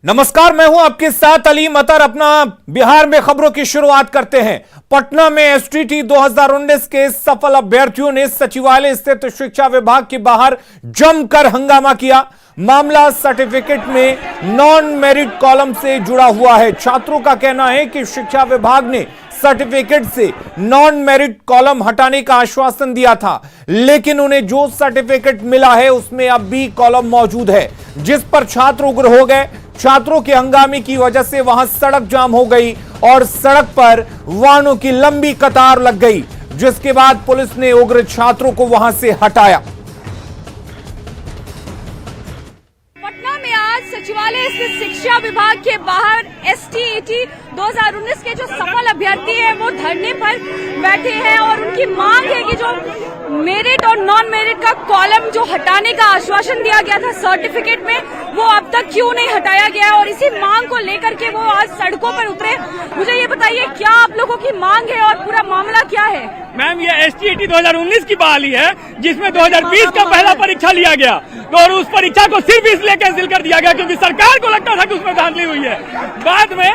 नमस्कार, मैं हूं आपके साथ अली मतर। अपना बिहार में खबरों की शुरुआत करते हैं। पटना में एसटीटी 2019 के सफल अभ्यर्थियों ने सचिवालय स्थित शिक्षा विभाग के बाहर जमकर हंगामा किया। मामला सर्टिफिकेट में नॉन मेरिट कॉलम से जुड़ा हुआ है। छात्रों का कहना है कि शिक्षा विभाग ने सर्टिफिकेट से नॉन मेरिट कॉलम हटाने का आश्वासन दिया था, लेकिन उन्हें जो सर्टिफिकेट मिला है उसमें अब भी कॉलम मौजूद है, जिस पर छात्र उग्र हो गए। छात्रों के हंगामे की वजह से वहां सड़क जाम हो गई और सड़क पर वाहनों की लंबी कतार लग गई, जिसके बाद पुलिस ने उग्र छात्रों को वहां से हटाया। पटना में आज सचिवालय स्थित शिक्षा विभाग के बाहर एसटीईटी 2019 के जो सफल अभ्यर्थी हैं वो धरने पर बैठे हैं और उनकी मांग है कि जो मेरिट और नॉन मेरिट का कॉलम जो हटाने का आश्वासन दिया गया था सर्टिफिकेट में, वो अब तक क्यों नहीं हटाया गया है, और इसी मांग को लेकर के वो आज सड़कों पर उतरे। मुझे ये बताइए, क्या आप लोगों की मांग है और पूरा मामला क्या है? मैम, ये एसटीईटी 2019 की बहाली है, जिसमें 2020 का पहला परीक्षा लिया गया और उस परीक्षा को सिर्फ इसलिए कैंसिल कर दिया गया क्योंकि सरकार को लगता था कि उसमें धांधली हुई है। बाद में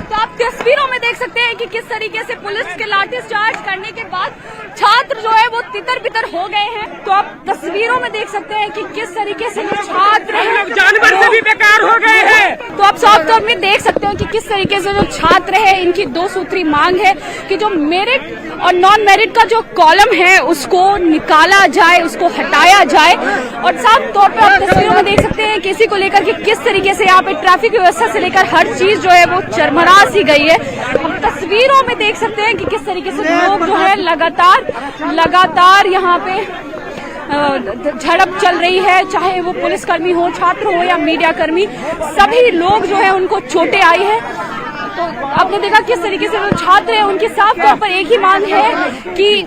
तो आप तस्वीरों में देख सकते हैं कि किस तरीके से पुलिस के लाठी चार्ज करने के बाद छात्र जो है वो तितर बितर हो गए हैं। तो आप तस्वीरों में देख सकते हैं कि किस तरीके से जो छात्र जानवर से भी बेकार हो गए हैं। तो आप साफ तौर में देख सकते हो कि किस तरीके से जो छात्र है, इनकी दो सूत्री मांग है कि जो मेरिट और नॉन मेरिट का जो कॉलम है उसको निकाला जाए, उसको हटाया जाए। और साफ तौर पर आप तस्वीरों में देख सकते हैं कि इसी को लेकर के किस तरीके से यहाँ पे ट्रैफिक व्यवस्था से लेकर हर चीज जो है वो चरमरा सी गई है। हम तस्वीरों में देख सकते हैं कि किस तरीके से लोग जो है लगातार यहाँ पे झड़प चल रही है, चाहे वो पुलिसकर्मी हो, छात्र हो या मीडिया कर्मी, सभी लोग जो है उनको चोटें आई है। तो आपने देखा किस तरीके से जो छात्र हैं उनकी साफ तौर पर एक ही मांग है कि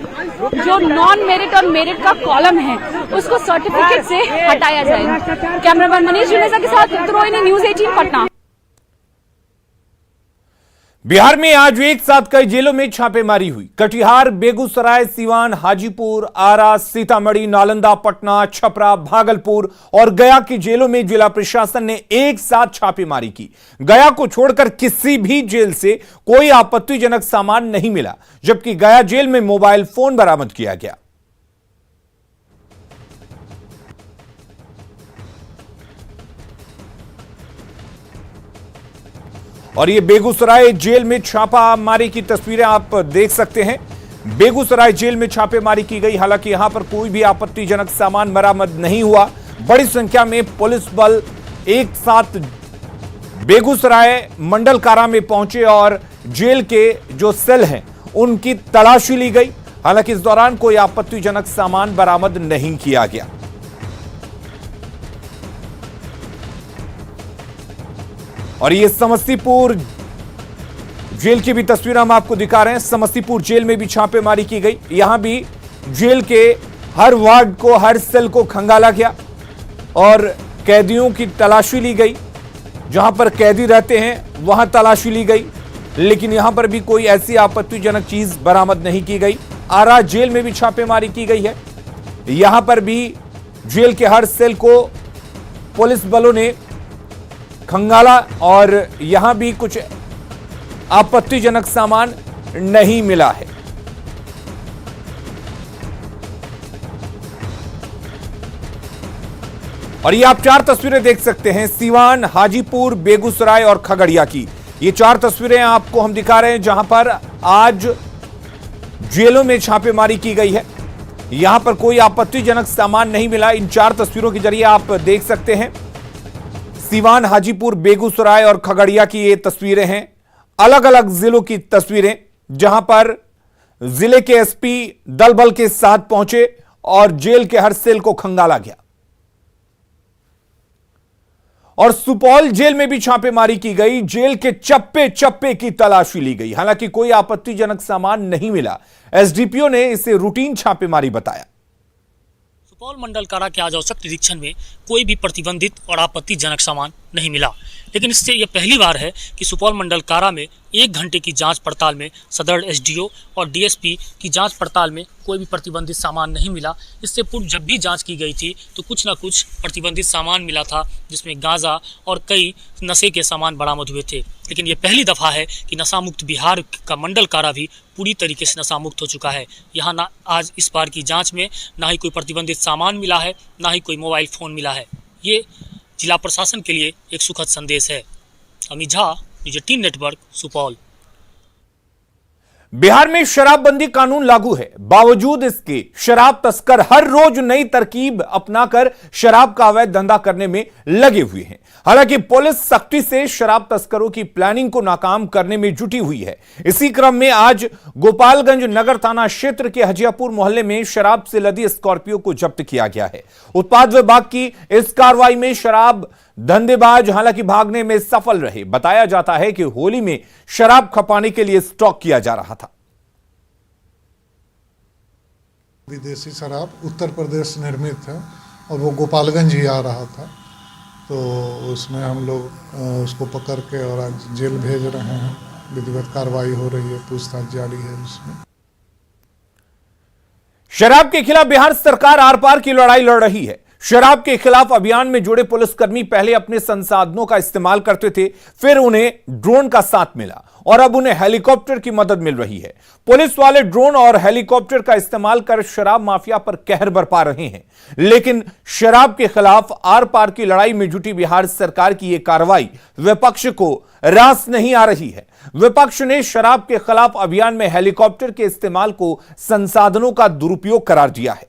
जो नॉन मेरिट और मेरिट का कॉलम है उसको सर्टिफिकेट से हटाया जाए। कैमरामैन मनीष जुनेजा के साथ रोहिणी, न्यूज़ 18 पटना। बिहार में आज एक साथ कई जेलों में छापेमारी हुई। कटिहार, बेगूसराय, सीवान, हाजीपुर, आरा, सीतामढ़ी, नालंदा, पटना, छपरा, भागलपुर और गया की जेलों में जिला प्रशासन ने एक साथ छापेमारी की। गया को छोड़कर किसी भी जेल से कोई आपत्तिजनक सामान नहीं मिला, जबकि गया जेल में मोबाइल फोन बरामद किया गया। और ये बेगूसराय जेल में छापामारी की तस्वीरें आप देख सकते हैं। बेगूसराय जेल में छापेमारी की गई, हालांकि यहां पर कोई भी आपत्तिजनक सामान बरामद नहीं हुआ। बड़ी संख्या में पुलिस बल एक साथ बेगूसराय मंडल कारा में पहुंचे और जेल के जो सेल हैं उनकी तलाशी ली गई। हालांकि इस दौरान कोई आपत्तिजनक सामान बरामद नहीं किया गया। और ये समस्तीपुर जेल की भी तस्वीर हम आपको दिखा रहे हैं। समस्तीपुर जेल में भी छापेमारी की गई। यहां भी जेल के हर वार्ड को, हर सेल को खंगाला गया और कैदियों की तलाशी ली गई। जहां पर कैदी रहते हैं वहां तलाशी ली गई, लेकिन यहां पर भी कोई ऐसी आपत्तिजनक चीज बरामद नहीं की गई। आरा जेल में भी छापेमारी की गई है। यहां पर भी जेल के हर सेल को पुलिस बलों ने खंगाला और यहां भी कुछ आपत्तिजनक सामान नहीं मिला है। और ये आप चार तस्वीरें देख सकते हैं, सीवान, हाजीपुर, बेगूसराय और खगड़िया की। ये चार तस्वीरें आपको हम दिखा रहे हैं जहां पर आज जेलों में छापेमारी की गई है। यहां पर कोई आपत्तिजनक सामान नहीं मिला। इन चार तस्वीरों के जरिए आप देख सकते हैं सीवान, हाजीपुर, बेगूसराय और खगड़िया की ये तस्वीरें हैं। अलग अलग जिलों की तस्वीरें जहां पर जिले के एसपी दल बल के साथ पहुंचे और जेल के हर सेल को खंगाला गया। और सुपौल जेल में भी छापेमारी की गई। जेल के चप्पे चप्पे की तलाशी ली गई। हालांकि कोई आपत्तिजनक सामान नहीं मिला। एसडीपीओ ने इसे रूटीन छापेमारी बताया। सुपौल मंडल कारा के आज औचक निरीक्षण में कोई भी प्रतिबंधित और आपत्तिजनक सामान नहीं मिला। लेकिन इससे यह पहली बार है कि सुपौल मंडल कारा में 1 घंटे की जांच पड़ताल में सदर एसडीओ और डीएसपी की जांच पड़ताल में कोई भी प्रतिबंधित सामान नहीं मिला। इससे पूर्व जब भी जांच की गई थी तो कुछ ना कुछ प्रतिबंधित सामान मिला था, जिसमें गांजा और कई नशे के सामान बरामद हुए थे। लेकिन ये पहली दफ़ा है कि नशा मुक्त बिहार का मंडल कारा भी पूरी तरीके से नशा मुक्त हो चुका है। यहाँ ना आज इस बार की जाँच में ना ही कोई प्रतिबंधित सामान मिला है, ना ही कोई मोबाइल फ़ोन मिला है। ये जिला प्रशासन के लिए एक सुखद संदेश है। Amit Jha, news 18 network, Supaul. बिहार में शराबबंदी कानून लागू है, बावजूद इसके शराब तस्कर हर रोज नई तरकीब अपनाकर शराब का अवैध धंधा करने में लगे हुए हैं। हालांकि पुलिस सख्ती से शराब तस्करों की प्लानिंग को नाकाम करने में जुटी हुई है। इसी क्रम में आज गोपालगंज नगर थाना क्षेत्र के हजियापुर मोहल्ले में शराब से लदी स्कॉर्पियो को जब्त किया गया है। उत्पाद विभाग की इस कार्रवाई में शराब धंधेबाज हालांकि भागने में सफल रहे। बताया जाता है कि होली में शराब खपाने के लिए स्टॉक किया जा रहा था। विदेशी शराब उत्तर प्रदेश निर्मित है और वो गोपालगंज ही आ रहा था, तो उसमें हम लोग उसको पकड़ के और आज जेल भेज रहे हैं। विधिवत कार्रवाई हो रही है, पूछताछ जारी है। उसमें शराब के खिलाफ बिहार सरकार आर पार की लड़ाई लड़ रही है। शराब के खिलाफ अभियान में जुड़े पुलिसकर्मी पहले अपने संसाधनों का इस्तेमाल करते थे, फिर उन्हें ड्रोन का साथ मिला और अब उन्हें हेलीकॉप्टर की मदद मिल रही है। पुलिस वाले ड्रोन और हेलीकॉप्टर का इस्तेमाल कर शराब माफिया पर कहर बरपा रहे हैं। लेकिन शराब के खिलाफ आर पार की लड़ाई में जुटी बिहार सरकार की यह कार्रवाई विपक्ष को रास नहीं आ रही है। विपक्ष ने शराब के खिलाफ अभियान में हेलीकॉप्टर के इस्तेमाल को संसाधनों का दुरुपयोग करार दिया है।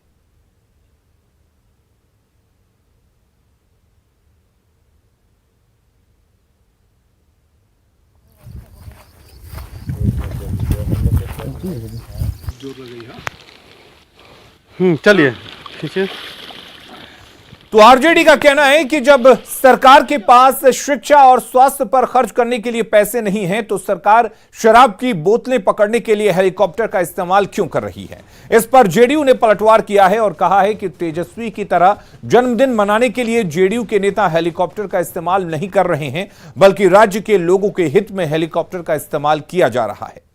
चलिए खींचिए। तो आरजेडी का कहना है कि जब सरकार के पास शिक्षा और स्वास्थ्य पर खर्च करने के लिए पैसे नहीं हैं, तो सरकार शराब की बोतलें पकड़ने के लिए हेलीकॉप्टर का इस्तेमाल क्यों कर रही है। इस पर जेडीयू ने पलटवार किया है और कहा है कि तेजस्वी की तरह जन्मदिन मनाने के लिए जेडीयू के नेता हेलीकॉप्टर का इस्तेमाल नहीं कर रहे हैं, बल्कि राज्य के लोगों के हित में हेलीकॉप्टर का इस्तेमाल किया जा रहा है।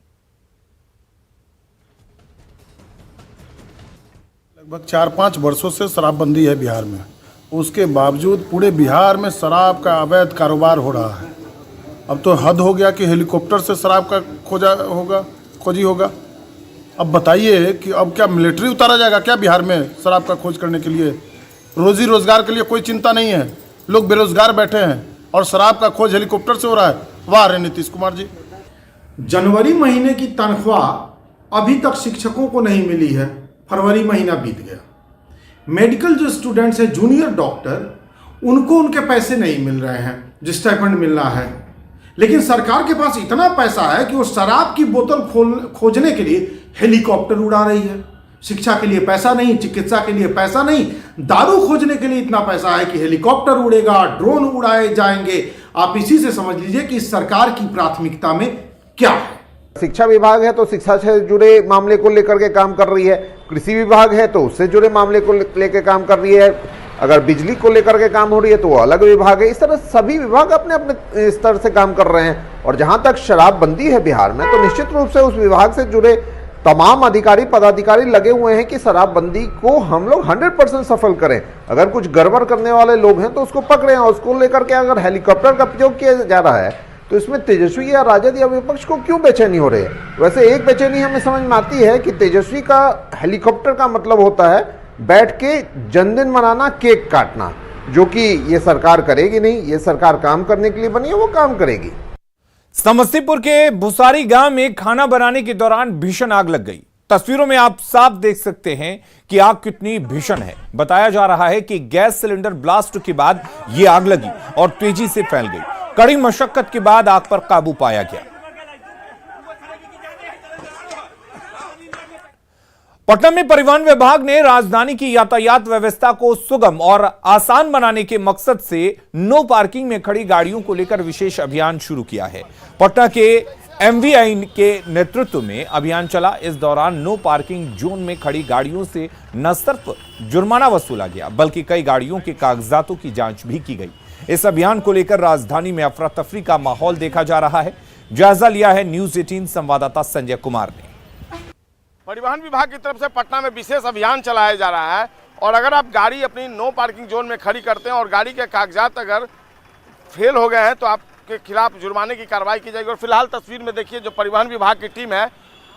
लगभग 4-5 वर्षों से शराबबंदी है बिहार में, उसके बावजूद पूरे बिहार में शराब का अवैध कारोबार हो रहा है। अब तो हद हो गया कि हेलीकॉप्टर से शराब का खोजी होगा। अब बताइए कि अब क्या मिलिट्री उतारा जाएगा क्या बिहार में शराब का खोज करने के लिए? रोजी रोजगार के लिए कोई चिंता नहीं है, लोग बेरोजगार बैठे हैं और शराब का खोज हेलीकॉप्टर से हो रहा है। वाह रे नीतीश कुमार जी। जनवरी महीने की तनख्वाह अभी तक शिक्षकों को नहीं मिली है, फरवरी महीना बीत गया। मेडिकल जो स्टूडेंट्स हैं, जूनियर डॉक्टर, उनको उनके पैसे नहीं मिल रहे हैं जो स्टाइपेंड मिलना है। लेकिन सरकार के पास इतना पैसा है कि वो शराब की बोतल खोजने के लिए हेलीकॉप्टर उड़ा रही है। शिक्षा के लिए पैसा नहीं, चिकित्सा के लिए पैसा नहीं, दारू खोजने के लिए इतना पैसा है कि हेलीकॉप्टर उड़ेगा, ड्रोन उड़ाए जाएंगे। आप इसी से समझ लीजिए कि सरकार की प्राथमिकता में क्या है। शिक्षा विभाग है तो शिक्षा से जुड़े मामले को लेकर के काम कर रही है, कृषि विभाग है तो उससे जुड़े मामले को लेकर काम कर रही है, अगर बिजली को लेकर के काम हो रही है तो वो अलग विभाग है। इस तरह सभी विभाग अपने अपने स्तर से काम कर रहे हैं। और जहां तक शराबबंदी है बिहार में, तो निश्चित रूप से उस विभाग से जुड़े तमाम अधिकारी पदाधिकारी लगे हुए हैं कि शराबबंदी को हम लोग 100% सफल करें। अगर कुछ गड़बड़ करने वाले लोग हैं तो उसको पकड़ें, और उसको लेकर के अगर हेलीकॉप्टर का प्रयोग किया जा रहा है तो इसमें तेजस्वी या राजद या विपक्ष को क्यों बेचैनी हो रही है? वैसे एक बेचैनी हमें समझ में आती है कि तेजस्वी का हेलीकॉप्टर का मतलब होता है बैठ के जन्मदिन मनाना, केक काटना, जो कि ये सरकार करेगी नहीं। ये सरकार काम करने के लिए बनी है, वो काम करेगी। समस्तीपुर के भुसारी गांव में खाना बनाने के दौरान भीषण आग लग गई। तस्वीरों में आप साफ देख सकते हैं कि आग कितनी भीषण है। बताया जा रहा है कि गैस सिलेंडर ब्लास्ट के बाद यह आग लगी और तेजी से फैल गई। कड़ी मशक्कत के बाद आग पर काबू पाया गया। पटना में परिवहन विभाग ने राजधानी की यातायात व्यवस्था को सुगम और आसान बनाने के मकसद से नो पार्किंग में खड़ी गाड़ियों को लेकर विशेष अभियान शुरू किया है। पटना के एमवीआई के नेतृत्व में अभियान चला। इस दौरान नो पार्किंग जोन में खड़ी गाड़ियों से न सिर्फ जुर्माना वसूला गया, बल्कि कई गाड़ियों के कागजातों की जांच भी की गई। इस अभियान को लेकर राजधानी में अफरा तफरी का माहौल देखा जा रहा है। जायजा लिया है न्यूज 18 संवाददाता संजय कुमार ने। परिवहन विभाग की तरफ से पटना में विशेष अभियान चलाया जा रहा है और अगर आप गाड़ी अपनी नो पार्किंग जोन में खड़ी करते हैं और गाड़ी के कागजात अगर फेल हो गए हैं तो आपके खिलाफ जुर्माने की कार्रवाई की जाएगी। और फिलहाल तस्वीर में देखिए जो परिवहन विभाग की टीम है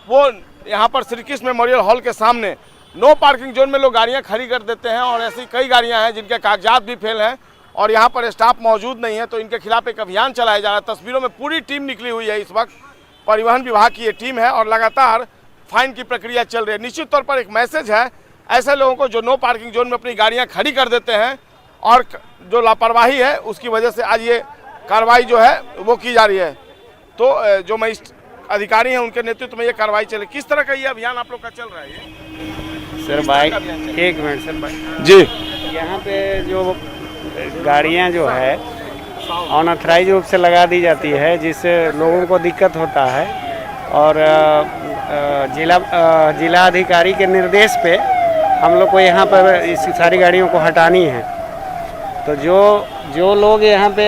वो यहाँ पर श्री कृष्ण मेमोरियल हॉल के सामने नो पार्किंग जोन में लोग गाड़ियाँ खड़ी कर देते हैं और ऐसी कई गाड़ियाँ हैं जिनके कागजात भी फेल हैं और यहाँ पर स्टाफ मौजूद नहीं है, तो इनके खिलाफ एक अभियान चलाया जा रहा है। तस्वीरों में पूरी टीम निकली हुई है, इस वक्त परिवहन विभाग की ये टीम है और लगातार फाइन की प्रक्रिया चल रही है। निश्चित तौर पर एक मैसेज है ऐसे लोगों को जो नो पार्किंग जोन में अपनी गाड़ियां खड़ी कर देते हैं और जो लापरवाही है उसकी वजह से आज ये कार्रवाई जो है वो की जा रही है। तो जो मजिस्ट्रेट अधिकारी हैं उनके नेतृत्व में ये कार्रवाई चले। किस तरह का ये अभियान आप लोग का चल रहा है? सर बाइक, एक मिनट सर, बाइक जी, यहाँ पे जो गाड़ियाँ जो है अनऑथराइज रूप से लगा दी जाती है जिससे लोगों को दिक्कत होता है और जिला अधिकारी के निर्देश पे हम लोग को यहाँ पर इस सारी गाड़ियों को हटानी है। तो जो लोग यहाँ पे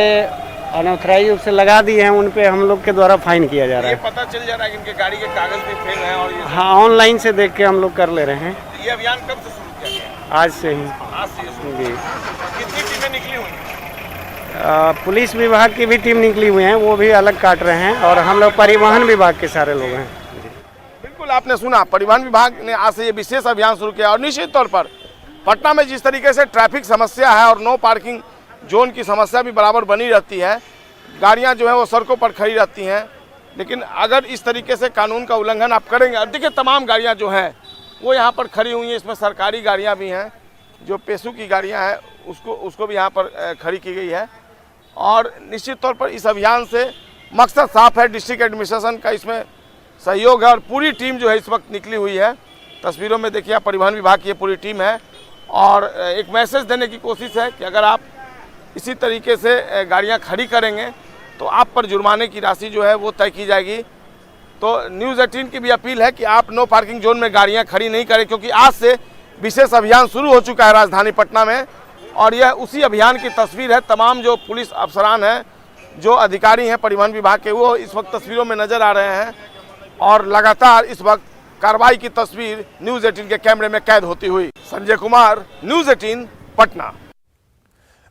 अनऑथराइज रूप से लगा दिए हैं उन पे हम लोग के द्वारा फाइन किया जा रहा है। ये पता चल जा रहा है कि इनके गाड़ी के कागज भी फेल हैं और ये हाँ, ऑनलाइन से देख के हम लोग कर ले रहे हैं। ये अभियान कब से शुरू किया गया? आज से ही। आज से शुरू। जी। कितनी टीमें निकली हुई हैं? पुलिस विभाग की भी टीम निकली हुई है, वो भी अलग काट रहे हैं और हम लोग परिवहन विभाग के सारे लोग हैं। बिल्कुल, आपने सुना, परिवहन विभाग ने आज से ये विशेष अभियान शुरू किया और निश्चित तौर पर पटना में जिस तरीके से ट्रैफिक समस्या है और नो पार्किंग जोन की समस्या भी बराबर बनी रहती है, गाड़ियां जो है वो सड़कों पर खड़ी रहती हैं, लेकिन अगर इस तरीके से कानून का उल्लंघन आप करेंगे, अब देखिए तमाम गाड़ियां जो हैं वो यहाँ पर खड़ी हुई हैं, इसमें सरकारी गाड़ियाँ भी हैं, जो पेशू की गाड़ियाँ हैं उसको भी यहाँ पर खड़ी की गई है। और निश्चित तौर पर इस अभियान से मकसद साफ है, डिस्ट्रिक्ट एडमिनिस्ट्रेशन का इसमें सहयोग है और पूरी टीम जो है इस वक्त निकली हुई है। तस्वीरों में देखिए परिवहन विभाग की ये पूरी टीम है और एक मैसेज देने की कोशिश है कि अगर आप इसी तरीके से गाड़ियां खड़ी करेंगे तो आप पर जुर्माने की राशि जो है वो तय की जाएगी। तो न्यूज़ 18 की भी अपील है कि आप नो पार्किंग जोन में गाड़ियां खड़ी नहीं करें, क्योंकि आज से विशेष अभियान शुरू हो चुका है राजधानी पटना में और यह उसी अभियान की तस्वीर है। तमाम जो पुलिस अफसरान हैं, जो अधिकारी हैं परिवहन विभाग के, वो इस वक्त तस्वीरों में नजर आ रहे हैं और लगातार इस वक्त कार्रवाई की तस्वीर न्यूज़ 18 के कैमरे में कैद होती हुई। संजय कुमार, न्यूज़ 18 पटना।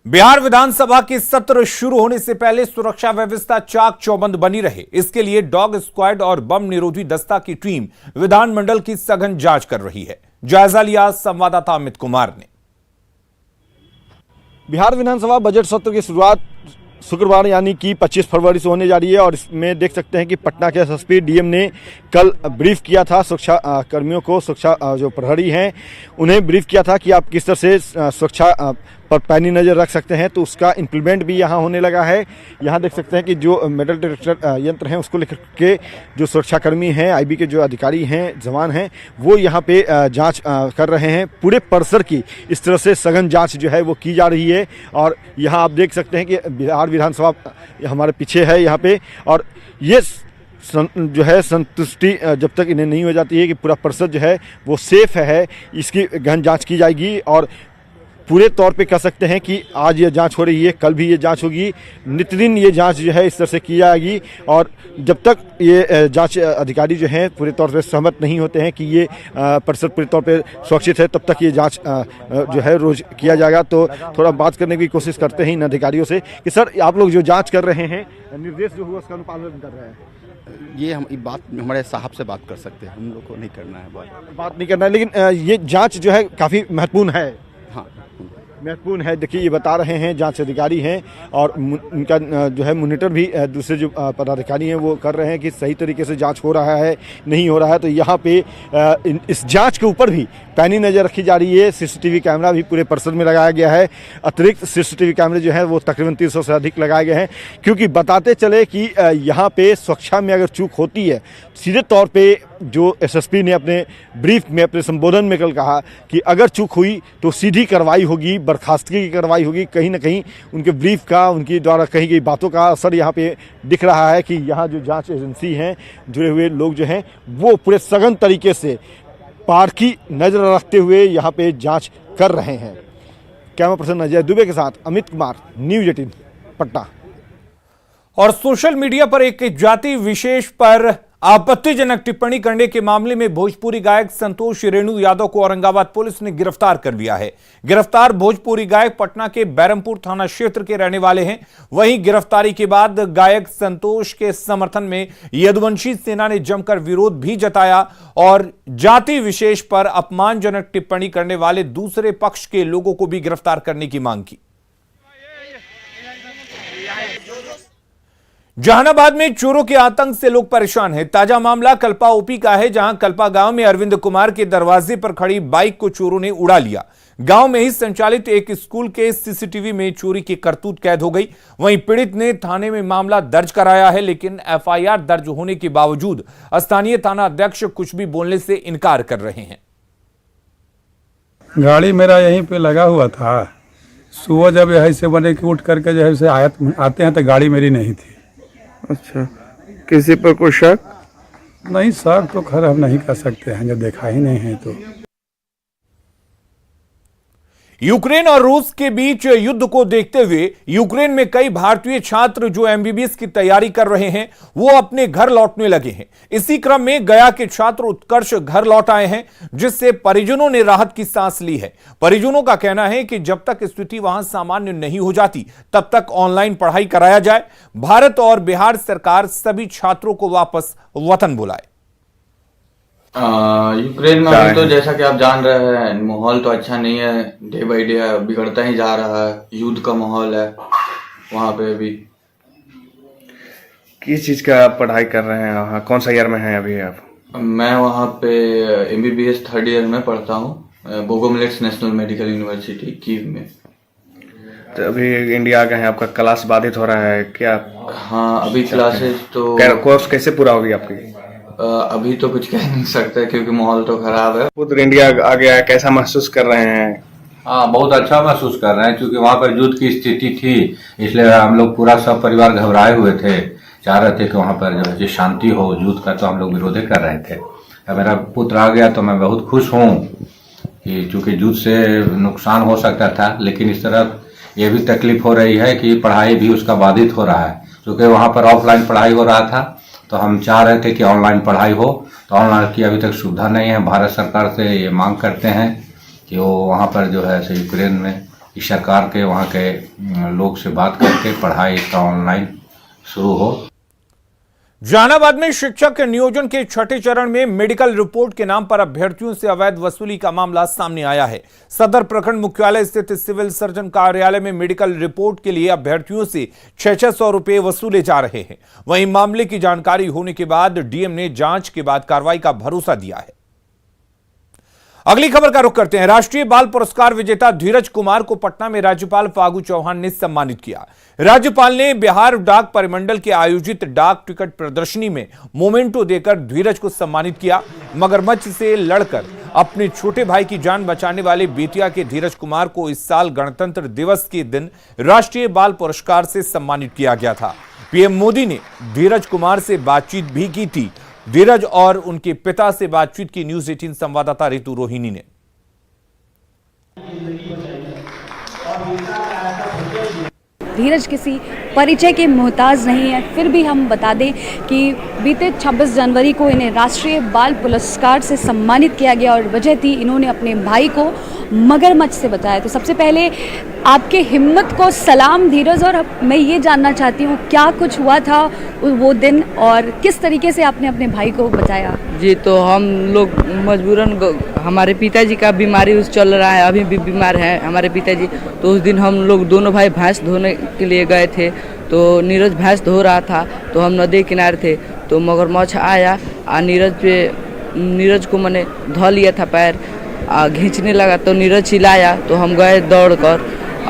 बिहार विधानसभा के सत्र शुरू होने से पहले सुरक्षा व्यवस्था चाक चौबंद बनी रहे, इसके लिए डॉग स्क्वाड और बम निरोधी दस्ता की टीम विधानमंडल की सघन जांच कर रही है। जायजा लिया संवाददाता अमित कुमार ने। बिहार विधानसभा बजट सत्र की शुरुआत शुक्रवार यानी कि 25 फरवरी से होने जा रही है और इसमें देख सकते हैं कि पटना के एसएसपी डीएम ने कल ब्रीफ किया था सुरक्षा कर्मियों को, सुरक्षा जो प्रहरी हैं उन्हें ब्रीफ किया था कि आप किस तरह से सुरक्षा पर पैनी नज़र रख सकते हैं। तो उसका इम्प्लीमेंट भी यहाँ होने लगा है। यहाँ देख सकते हैं कि जो मेटल डिटेक्टर यंत्र हैं उसको लेकर के जो सुरक्षाकर्मी हैं, आईबी के जो अधिकारी हैं, जवान हैं, वो यहाँ पे जांच कर रहे हैं। पूरे परिसर की इस तरह से सघन जांच जो है वो की जा रही है और यहाँ आप देख सकते हैं कि बिहार विधानसभा हमारे पीछे है यहाँ पे और ये जो है संतुष्टि जब तक इन्हें नहीं हो जाती है कि पूरा परिसर जो है वो सेफ है, इसकी गहन जाँच की जाएगी और पूरे तौर पे कह सकते हैं कि आज ये जांच हो रही है, कल भी ये जांच होगी, नित्य दिन ये जांच जो है इस तरह से की जाएगी और जब तक ये जांच अधिकारी जो हैं पूरे तौर पे सहमत नहीं होते हैं कि ये परिसर पूरे तौर पे सुरक्षित है, तब तक ये जांच जो है रोज किया जाएगा। तो थोड़ा बात करने की कोशिश करते हैं इन अधिकारियों से कि सर आप लोग जो जाँच कर रहे हैं, निर्देश जो हुआ उसका अनुपालन कर रहे हैं। ये हम बात हमारे साहब से बात कर सकते हैं, हम लोग को नहीं करना है, बात नहीं करना है, लेकिन ये जाँच जो है काफ़ी महत्वपूर्ण है। हाँ, महत्वपूर्ण है। देखिए ये बता रहे हैं जांच अधिकारी हैं और उनका जो है मॉनिटर भी दूसरे जो पदाधिकारी हैं वो कर रहे हैं कि सही तरीके से जांच हो रहा है नहीं हो रहा है। तो यहाँ पे इस जांच के ऊपर भी पैनी नज़र रखी जा रही है। सीसीटीवी कैमरा भी पूरे परिसर में लगाया गया है। अतिरिक्त सीसीटीवी कैमरे जो है वो तकरीबन 300 से अधिक लगाए गए हैं, क्योंकि बताते चले कि यहाँ पे सुरक्षा में अगर चूक होती है, सीधे तौर पे जो एसएसपी ने अपने ब्रीफ में, अपने संबोधन में कल कहा कि अगर चूक हुई तो सीधी कार्रवाई होगी, बर्खास्तगी की कार्रवाई होगी। कहीं ना कहीं उनके ब्रीफ का, उनकी द्वारा कही गई बातों का असर यहाँ पे दिख रहा है कि यहाँ जो जांच एजेंसी हैं, जुड़े हुए लोग जो हैं वो पूरे सघन तरीके से पार की नज़र रखते हुए यहाँ पे जांच कर रहे हैं। कैमरा पर्सन अजय दुबे के साथ अमित कुमार, न्यूज़ 18 पटना। और सोशल मीडिया पर एक जाति विशेष पर आपत्तिजनक टिप्पणी करने के मामले में भोजपुरी गायक संतोष रेणु यादव को औरंगाबाद पुलिस ने गिरफ्तार कर लिया है। गिरफ्तार भोजपुरी गायक पटना के बैरमपुर थाना क्षेत्र के रहने वाले हैं। वहीं गिरफ्तारी के बाद गायक संतोष के समर्थन में यदुवंशी सेना ने जमकर विरोध भी जताया और जाति विशेष पर अपमानजनक टिप्पणी करने वाले दूसरे पक्ष के लोगों को भी गिरफ्तार करने की मांग की। जहानाबाद में चोरों के आतंक से लोग परेशान हैं। ताजा मामला कल्पा ओपी का है, जहां कल्पा गांव में अरविंद कुमार के दरवाजे पर खड़ी बाइक को चोरों ने उड़ा लिया। गांव में ही संचालित एक स्कूल के सीसीटीवी में चोरी की करतूत कैद हो गई। वहीं पीड़ित ने थाने में मामला दर्ज कराया है, लेकिन एफआईआर दर्ज होने के बावजूद स्थानीय थाना अध्यक्ष कुछ भी बोलने से इनकार कर रहे हैं। गाड़ी मेरा यहीं पे लगा हुआ था। सुबह जब यहीं से बने कि उठ करके जो है आते हैं तो गाड़ी मेरी नहीं थी। अच्छा, किसी पर कोई शक? नहीं, शक तो खैर हम नहीं कर सकते हैं, जब देखा ही नहीं है तो। यूक्रेन और रूस के बीच युद्ध को देखते हुए यूक्रेन में कई भारतीय छात्र जो एमबीबीएस की तैयारी कर रहे हैं वो अपने घर लौटने लगे हैं। इसी क्रम में गया के छात्र उत्कर्ष घर लौट आए हैं, जिससे परिजनों ने राहत की सांस ली है। परिजनों का कहना है कि जब तक स्थिति वहां सामान्य नहीं हो जाती तब तक ऑनलाइन पढ़ाई कराया जाए। भारत और बिहार सरकार सभी छात्रों को वापस वतन बुलाए। यूक्रेन में अभी तो जैसा कि आप जान रहे हैं माहौल तो अच्छा नहीं है, डे बाई डे बिगड़ता ही जा रहा है। युद्ध का माहौल है वहाँ पे। अभी किस चीज़ का आप पढ़ाई कर रहे हैं वहाँ? कौन सा ईयर में हैं अभी आप? मैं वहाँ पे एमबीबीएस 3rd ईयर में पढ़ता हूँ, बोगोमिलेट्स नेशनल मेडिकल यूनिवर्सिटी कीव में। तो अभी इंडिया गए हैं, आपका क्लास बाधित हो रहा है क्या? हाँ, अभी क्लासेस तो कोर्स कैसे पूरा होगी आपकी? अभी तो कुछ कह नहीं सकते क्योंकि माहौल तो खराब है। पुत्र इंडिया आ गया है, कैसा महसूस कर रहे हैं? हाँ, बहुत अच्छा महसूस कर रहे हैं क्योंकि वहाँ पर युद्ध की स्थिति थी, इसलिए हम लोग पूरा सब परिवार घबराए हुए थे, चाह रहे थे कि वहाँ पर जो शांति हो। युद्ध का तो हम लोग विरोध कर रहे थे। अब मेरा पुत्र आ गया तो मैं बहुत खुश हूँ कि चूँकि युद्ध से नुकसान हो सकता था, लेकिन इस तरह ये भी तकलीफ हो रही है कि पढ़ाई भी उसका बाधित हो रहा है। क्योंकि वहाँ पर ऑफलाइन पढ़ाई हो रहा था तो हम चाह रहे थे कि ऑनलाइन पढ़ाई हो, तो ऑनलाइन की अभी तक सुविधा नहीं है। भारत सरकार से ये मांग करते हैं कि वो वहाँ पर जो है यूक्रेन में इस सरकार के वहाँ के लोग से बात करके पढ़ाई का ऑनलाइन शुरू हो। जहानाबाद में शिक्षक नियोजन के छठे चरण में मेडिकल रिपोर्ट के नाम पर अभ्यर्थियों से अवैध वसूली का मामला सामने आया है। सदर प्रखंड मुख्यालय स्थित सिविल सर्जन कार्यालय में मेडिकल रिपोर्ट के लिए अभ्यर्थियों से 600 रुपए वसूले जा रहे हैं। वहीं मामले की जानकारी होने के बाद डीएम ने जांच के बाद कार्रवाई का भरोसा दिया है। अगली खबर का रुख करते हैं। राष्ट्रीय बाल पुरस्कार विजेता धीरज कुमार को पटना में राज्यपाल फागू चौहान ने सम्मानित किया। राज्यपाल ने बिहार डाक परिमंडल के आयोजित डाक टिकट प्रदर्शनी में मोमेंटो देकर धीरज को सम्मानित किया। मगरमच्छ से लड़कर अपने छोटे भाई की जान बचाने वाले बेतिया के धीरज कुमार को इस साल गणतंत्र दिवस के दिन राष्ट्रीय बाल पुरस्कार से सम्मानित किया गया था। पीएम मोदी ने धीरज कुमार से बातचीत भी की थी। धीरज और उनके पिता से बातचीत की न्यूज़ 18 संवाददाता रितु रोहिणी ने। धीरज किसी परिचय के मोहताज नहीं है, फिर भी हम बता दें कि बीते 26 जनवरी को इन्हें राष्ट्रीय बाल पुरस्कार से सम्मानित किया गया और वजह थी इन्होंने अपने भाई को मगरमच्छ से बचाया। तो सबसे पहले आपके हिम्मत को सलाम धीरज, और मैं ये जानना चाहती हूँ क्या कुछ हुआ था वो दिन और किस तरीके से आपने अपने भाई को बचाया? जी, तो हम लोग मजबूरन, हमारे पिताजी का बीमारी उस चल रहा है, अभी भी बीमार हैं हमारे पिताजी। तो उस दिन हम लोग दोनों भाई भैंस धोने के लिए गए थे, तो नीरज भैंस धो रहा था, तो हम नदी किनारे थे, तो मगरमच्छ आया और नीरज को मैंने धो लिया था पैर, खींचने लगा तो नीरज चिल्लाया, तो हम गए दौड़ कर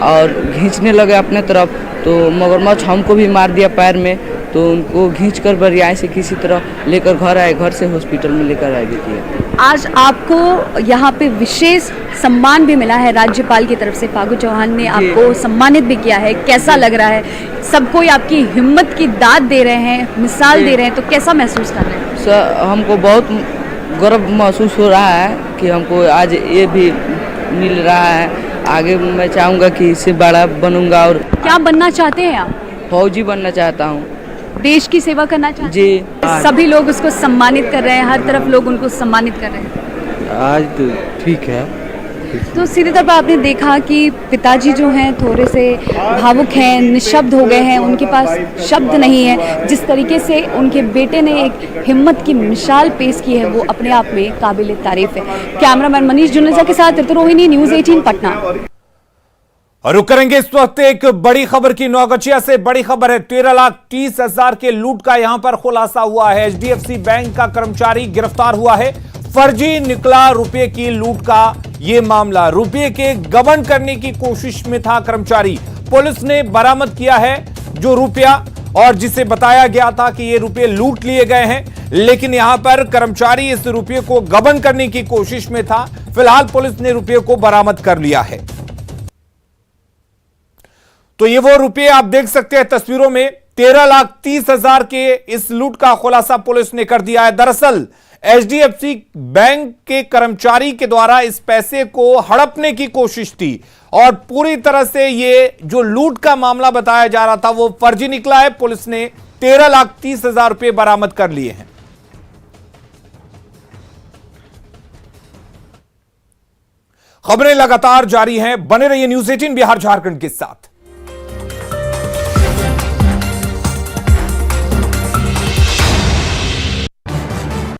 और खींचने लगे अपने तरफ, तो मगरमच्छ हमको भी मार दिया पैर में, तो उनको खींचकर बरियाई से किसी तरह लेकर घर आए, घर से हॉस्पिटल में लेकर आए थी। आज आपको यहाँ पे विशेष सम्मान भी मिला है, राज्यपाल की तरफ से फागू चौहान ने आपको सम्मानित भी किया है, कैसा लग रहा है? सबको आपकी हिम्मत की दाद दे रहे हैं, मिसाल दे रहे हैं, तो कैसा महसूस कर रहे हैं? सर, हमको बहुत गर्व महसूस हो रहा है कि हमको आज ये भी मिल रहा है आगे मैं चाहूँगा कि इससे बड़ा बनूंगा और क्या बनना चाहते हैं आप? फौजी बनना चाहता हूँ देश की सेवा करना चाहते जी। हैं? सभी लोग उसको सम्मानित कर रहे हैं, हर तरफ लोग उनको सम्मानित कर रहे हैं। आज तो ठीक है। तो सीधे तौर पर आपने देखा कि पिताजी जो हैं थोड़े से भावुक हैं, निशब्द हो गए हैं, उनके पास शब्द नहीं है। जिस तरीके से उनके बेटे ने एक हिम्मत की मिसाल पेश की है वो अपने आप में काबिल तारीफ है। कैमरामैन मनीष जुनेजा के साथ ऋतुरोहिणी, न्यूज़ 18 पटना। और रुक करेंगे इस वक्त एक बड़ी खबर की। नौगछिया से बड़ी खबर है, 13,30,000 के लूट का यहां पर खुलासा हुआ है। HDFC बैंक का कर्मचारी गिरफ्तार हुआ है। फर्जी निकला रुपए की लूट का यह मामला। रुपए के गबन करने की कोशिश में था कर्मचारी। पुलिस ने बरामद किया है जो रुपया, और जिसे बताया गया था कि ये रुपए लूट लिए गए हैं, लेकिन यहां पर कर्मचारी इस रुपये को गबन करने की कोशिश में था। फिलहाल पुलिस ने रुपये को बरामद कर लिया है। तो ये वो रुपये आप देख सकते हैं तस्वीरों में, 13,30,000 के इस लूट का खुलासा पुलिस ने कर दिया है। दरअसल HDFC बैंक के कर्मचारी के द्वारा इस पैसे को हड़पने की कोशिश थी और पूरी तरह से ये जो लूट का मामला बताया जा रहा था वो फर्जी निकला है। पुलिस ने 13,30,000 रुपये बरामद कर लिए हैं। खबरें लगातार जारी हैं, बने रहिए न्यूज़ 18 बिहार झारखंड के साथ।